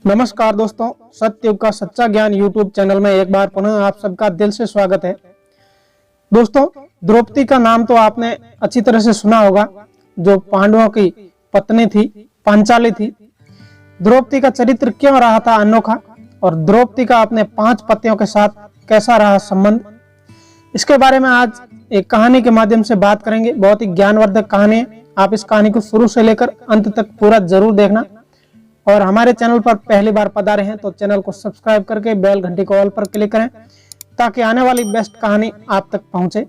नमस्कार दोस्तों, सत्ययुग का सच्चा ज्ञान यूट्यूब चैनल में एक बार पुनः आप सबका दिल से स्वागत है। दोस्तों, द्रौपदी का नाम तो आपने अच्छी तरह से सुना होगा, जो पांडवों की पत्नी थी, पांचाली थी। द्रौपदी का चरित्र क्यों रहा था अनोखा और द्रौपदी का अपने 5 पतियों के साथ कैसा रहा संबंध, इसके बारे में आज एक कहानी के माध्यम से बात करेंगे। बहुत ही ज्ञानवर्धक कहानी है। आप इस कहानी को शुरू से लेकर अंत तक पूरा जरूर देखना और हमारे चैनल पर पहली बार पधारे हैं तो चैनल को सब्सक्राइब करके बेल घंटी को ऑल पर क्लिक करें ताकि आने वाली बेस्ट कहानी आप तक पहुंचे।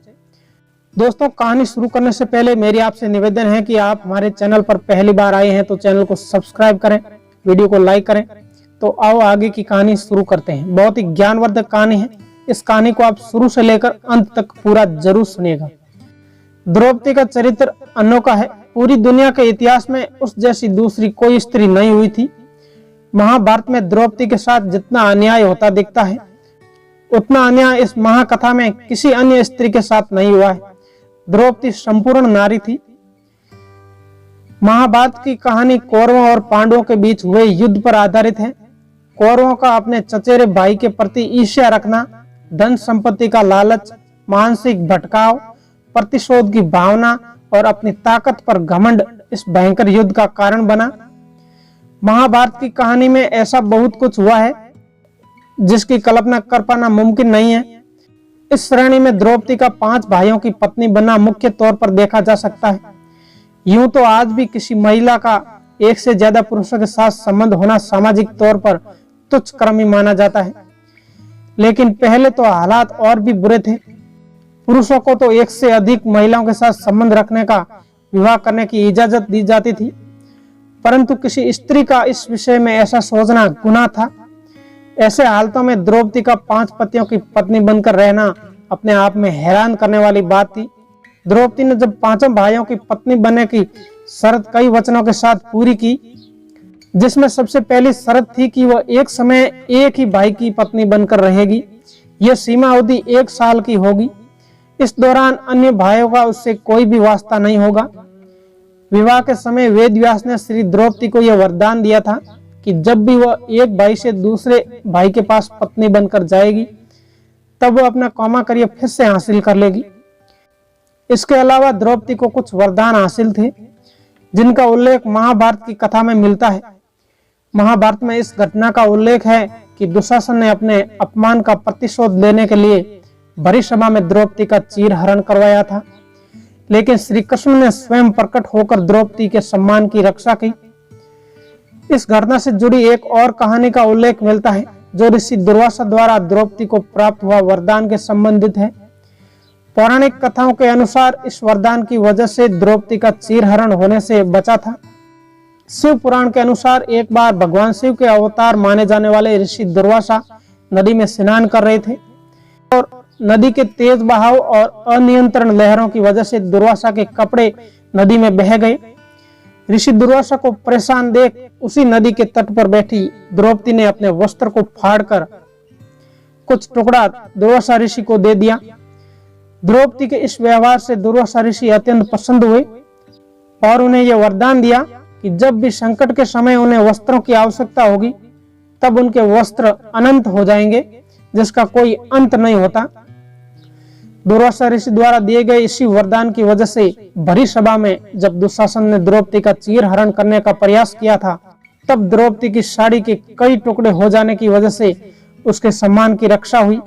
दोस्तों, कहानी शुरू करने से पहले मेरी आपसे निवेदन है कि आप हमारे चैनल पर पहली बार आए हैं तो चैनल को सब्सक्राइब करें, वीडियो को लाइक करें। तो आओ आगे की कहानी शुरू करते हैं। बहुत ही ज्ञानवर्धक कहानी है। इस कहानी को आप शुरू से लेकर अंत तक पूरा जरूर सुनिएगा। द्रौपदी का चरित्र अनोखा है। पूरी दुनिया के इतिहास में उस जैसी दूसरी कोई स्त्री नहीं हुई थी। महाभारत में द्रौपदी के साथ जितना अन्याय होता दिखता है, उतना अन्याय इस महाकथा में किसी अन्य स्त्री के साथ नहीं हुआ है। द्रौपदी संपूर्ण नारी थी। महाभारत की कहानी कौरवों और पांडवों के बीच हुए युद्ध पर आधारित है। कौरवों का अपने चचेरे भाई के प्रति ईर्ष्या रखना, धन संपत्ति का लालच, मानसिक भटकाव, प्रतिशोध की भावना और अपनी ताकत पर घमंड इस भयंकर युद्ध का कारण बना। महाभारत की कहानी में ऐसा बहुत कुछ हुआ है जिसकी कल्पना कर पाना मुमकिन नहीं है। इस श्रेणी में द्रौपदी का 5 भाइयों की पत्नी बनना मुख्य तौर पर देखा जा सकता है। यूं तो आज भी किसी महिला का एक से ज्यादा पुरुषों के साथ संबंध होना सामाजिक तौर पर तुच्छ कर्म ही माना जाता है, लेकिन पहले तो हालात और भी बुरे थे। पुरुषों को तो एक से अधिक महिलाओं के साथ संबंध रखने का, विवाह करने की इजाजत दी जाती थी, परंतु किसी स्त्री का इस विषय में ऐसा सोचना गुनाह था। ऐसे हालतों में द्रौपदी का 5 पतियों की पत्नी बनकर रहना अपने आप में हैरान करने वाली बात थी। द्रौपदी ने जब 5 भाइयों की पत्नी बनने की शर्त कई वचनों के साथ पूरी की, जिसमें सबसे पहली शर्त थी कि वह एक समय एक ही भाई की पत्नी बनकर रहेगी। यह सीमा अवधि 1 साल की होगी। इस दौरान अन्य भाइयों का उससे कोई भी वास्ता नहीं होगा। विवाह के समय वेद व्यास ने श्री द्रौपदी को यह वरदान दिया था कि जब भी वह एक भाई से दूसरे भाई के पास पत्नी बनकर जाएगी, तब वह अपना कौमाकर्य फिर से हासिल कर लेगी। इसके अलावा द्रौपदी को कुछ वरदान हासिल थे जिनका उल्लेख महाभारत की कथा में मिलता है। महाभारत में इस घटना का उल्लेख है कि दुशासन ने अपने अपमान का प्रतिशोध लेने के लिए भरी सभा में द्रौपदी का चीर हरण करवाया था, लेकिन श्री कृष्ण ने स्वयं प्रकट होकर द्रौपदी के सम्मान की रक्षा की। इस घटना से जुड़ी एक और कहानी का उल्लेख मिलता है जो ऋषि दुर्वासा द्वारा द्रौपदी को प्राप्त हुआ वरदान के संबंधित है। पौराणिक कथाओं के अनुसार इस वरदान की वजह से द्रौपदी का चीर हरण होने से बचा था। शिव पुराण के अनुसार एक बार भगवान शिव के अवतार माने जाने वाले ऋषि दुर्वासा नदी में स्नान कर रहे थे और नदी के तेज बहाव और अनियंत्रण लहरों की वजह से दुर्वासा के कपड़े नदी में बह गए। ऋषि दुर्वासा को परेशान देख उसी नदी के तट पर बैठी द्रौपदी ने अपने वस्त्र को फाड़कर कुछ टुकड़ा दुर्वासा ऋषि को दे दिया। द्रौपदी के इस व्यवहार से दुर्वासा ऋषि अत्यंत प्रसन्न हुए और उन्हें यह वरदान दिया कि जब भी संकट के समय उन्हें वस्त्रों की आवश्यकता होगी, तब उनके वस्त्र अनंत हो जाएंगे, जिसका कोई अंत नहीं होता। दुर्वासा ऋषि द्वारा दिए गए इसी वरदान की वजह से भरी सभा में जब दुशासन ने द्रौपदी का चीर हरण करने का प्रयास किया था, तब द्रौपदी की साड़ी के कई टुकड़े हो जाने की वजह से उसके सम्मान की रक्षा हुई।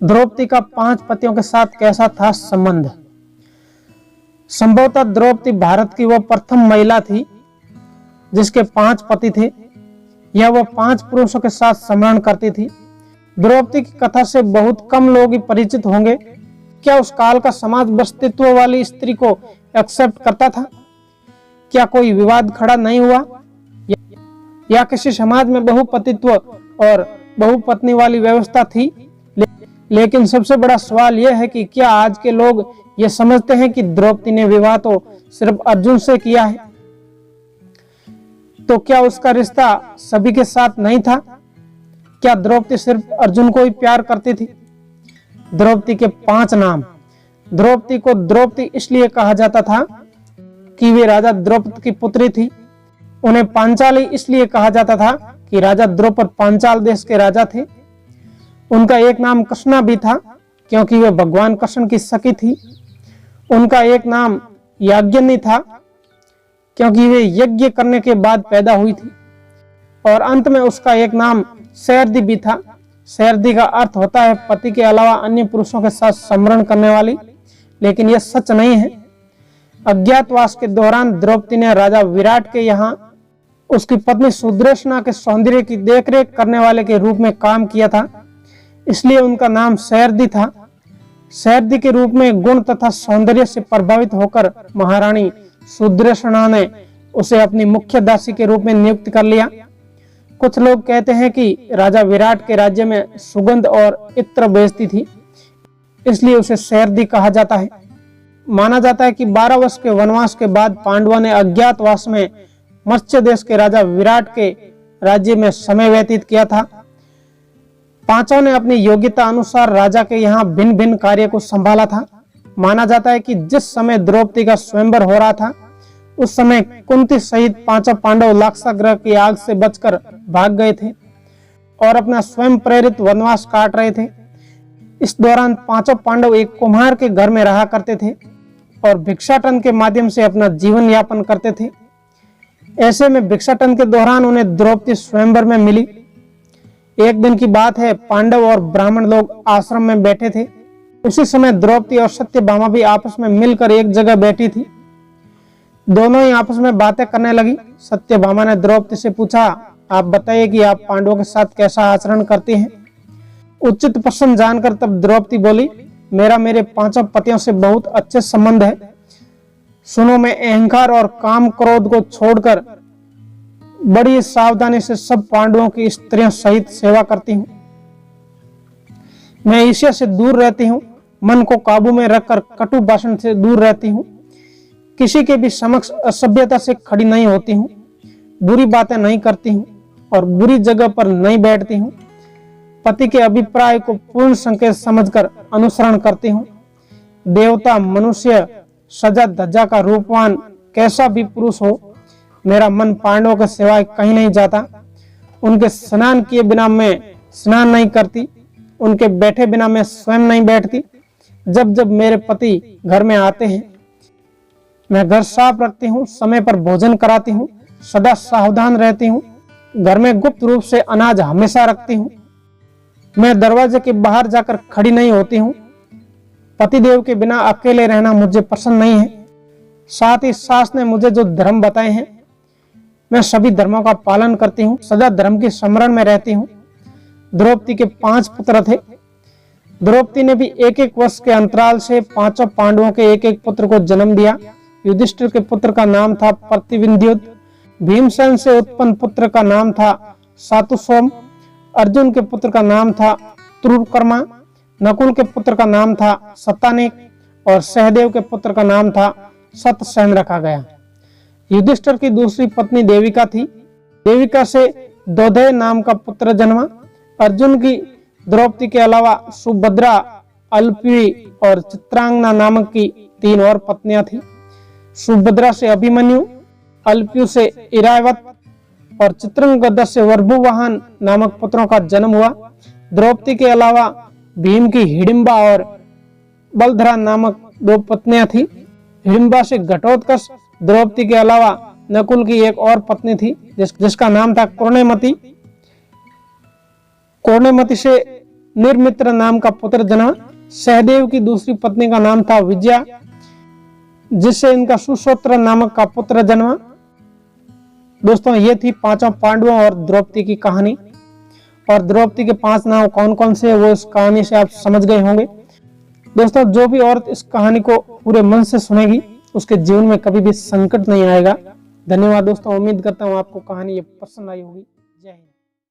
द्रौपदी का 5 पतियों के साथ कैसा था संबंध? संभवतः द्रौपदी भारत की वह प्रथम महिला थी जिसके 5 पति थे। यह वह 5 पुरुषों के साथ सम्मान करती थी। द्रौपदी की कथा से बहुत कम लोग ही परिचित होंगे। क्या उस काल का समाज अस्तित्व वाली स्त्री को एक्सेप्ट करता था? क्या कोई विवाद खड़ा नहीं हुआ? या किसी समाज में बहुपतित्व और बहुपत्नी वाली व्यवस्था थी? लेकिन सबसे बड़ा सवाल यह है कि क्या आज के लोग ये समझते हैं कि द्रौपदी ने विवाह तो सिर्फ अर्जुन से किया है? तो क्या उसका रिश्ता सभी के साथ नहीं था? क्या द्रौपदी सिर्फ अर्जुन को ही प्यार करती थी? द्रौपदी के 5 नाम। द्रौपदी को द्रौपदी इसलिए कहा जाता था कि वे राजा द्रौपद की पुत्री थी। उन्हें पांचाली इसलिए कहा जाता था कि राजा द्रौपद पांचाल देश के राजा थे। उनका एक नाम कृष्णा भी था क्योंकि वे भगवान कृष्ण की सखी थी। उनका एक नाम याज्ञनी था क्योंकि वे यज्ञ करने के बाद पैदा हुई थी। और अंत में उसका एक नाम सैरदी भी था। सैरदी का अर्थ होता है पति के अलावा अन्य पुरुषों के साथ समरण करने वाली, लेकिन यह सच नहीं है। अज्ञातवास के दौरान द्रौपदी ने राजा विराट के यहाँ उसकी पत्नी सुदर्शना के सौंदर्य की देखरेख करने वाले के रूप में काम किया था, इसलिए उनका नाम सैरदी था। सैरदी के रूप में गुण तथा सौंदर्य से प्रभावित होकर महारानी सुदर्शना ने उसे अपनी मुख्य दासी के रूप में नियुक्त कर लिया। कुछ लोग कहते हैं कि राजा विराट के राज्य में सुगंध और इत्र बेचती थी, इसलिए उसे सैरदी कहा जाता है। माना जाता है कि 12 वर्ष के वनवास के बाद पांडवों ने अज्ञातवास में मत्स्य देश के राजा विराट के राज्य में समय व्यतीत किया था। पांचों ने अपनी योग्यता अनुसार राजा के यहाँ भिन्न भिन्न कार्य को संभाला था। माना जाता है कि जिस समय द्रौपदी का स्वयंवर हो रहा था उस समय कुंती सहित पांचों पांडव लाक्षागृह की आग से बचकर भाग गए थे और अपना स्वयं प्रेरित वनवास काट रहे थे। इस दौरान पांचों पांडव एक कुम्हार के घर में रहा करते थे और भिक्षाटन के माध्यम से अपना जीवन यापन करते थे। ऐसे में भिक्षाटन के दौरान उन्हें द्रौपदी स्वयंवर में मिली। एक दिन की बात है, पांडव और ब्राह्मण लोग आश्रम में बैठे थे। उसी समय द्रौपदी और सत्यभामा भी आपस में मिलकर एक जगह बैठी थी। दोनों ही आपस में बातें करने लगी। सत्यभामा ने द्रौपदी से पूछा, आप बताइए कि आप पांडवों के साथ कैसा आचरण करती हैं। उचित प्रश्न जानकर तब द्रौपदी बोली, मेरा मेरे पांचों पतियों से बहुत अच्छे संबंध है। सुनो, मैं अहंकार और काम क्रोध को छोड़कर बड़ी सावधानी से सब पांडवों की स्त्रियों सहित सेवा करती हूँ। मैं ईर्ष्या से दूर रहती हूँ, मन को काबू में रखकर कटु भाषण से दूर रहती हूँ, किसी के भी समक्ष असभ्यता से खड़ी नहीं होती हूँ, बुरी बातें नहीं करती हूँ और बुरी जगह पर नहीं बैठती हूँ। पति के अभिप्राय को पूर्ण संकेत समझकर अनुसरण करती हूँ। देवता, मनुष्य, सजा धज्जा का रूपवान कैसा भी पुरुष हो, मेरा मन पांडवों के सिवाय कहीं नहीं जाता। उनके स्नान किए बिना मैं स्नान नहीं करती, उनके बैठे बिना मैं स्वयं नहीं बैठती। जब जब मेरे पति घर में आते हैं मैं घर साफ रखती हूँ, समय पर भोजन कराती हूँ, सदा सावधान रहती हूँ। घर में गुप्त रूप से अनाज हमेशा रखती हूँ। मैं दरवाजे के बाहर जाकर खड़ी नहीं होती हूँ। पतिदेव के बिना अकेले रहना मुझे पसंद नहीं है। साथ ही सास ने मुझे जो धर्म बताए हैं मैं सभी धर्मों का पालन करती हूँ, सदा धर्म के स्मरण में रहती हूँ। द्रौपदी के 5 पुत्र थे। द्रौपदी ने भी 1-1 वर्ष के अंतराल से पांचों पांडवों के 1-1 पुत्र को जन्म दिया। युधिष्ठिर के पुत्र का नाम था प्रतिविंध्युत, भीमसेन से उत्पन्न पुत्र का नाम था सातुसोम, अर्जुन के पुत्र का नाम था त्रुकर्मा, नकुल के पुत्र का नाम था सतानिक और सहदेव के पुत्र का नाम था सतसेन रखा गया। युधिष्ठिर की दूसरी पत्नी देविका थी। देविका से दोधय नाम का पुत्र जन्मा। अर्जुन की द्रौपदी के अलावा सुभद्रा, अल्पी और चित्रांगना नामक की 3 और पत्नियां थी। सुभद्रा से अभिमन्यु, अल्पी से इरावत और चित्रंगदा से वर्भुवाहन नामक पुत्रों का जन्म हुआ। द्रौपदी के अलावा भीम की हिडिंबा और बलधरा नामक 2 पत्नियां थी। हिडिंबा से घटोत्कच, द्रौपदी के अलावा नकुल की एक और पत्नी थी जिसका नाम था कुर्णेमती। कुर्णेमती से निर्मित्र नाम का पुत्र जन्मा। सहदेव की दूसरी पत्नी का नाम था विजया, जिससे इनका सुश्रोत्र नामक का पुत्र जन्मा। दोस्तों, ये थी पांचों पांडवों और द्रौपदी की कहानी। और द्रौपदी के 5 नाम कौन कौन से वो इस कहानी से आप समझ गए होंगे। दोस्तों, जो भी औरत इस कहानी को पूरे मन से सुनेगी उसके जीवन में कभी भी संकट नहीं आएगा। धन्यवाद दोस्तों, उम्मीद करता हूँ आपको कहानी ये पसंद आई होगी।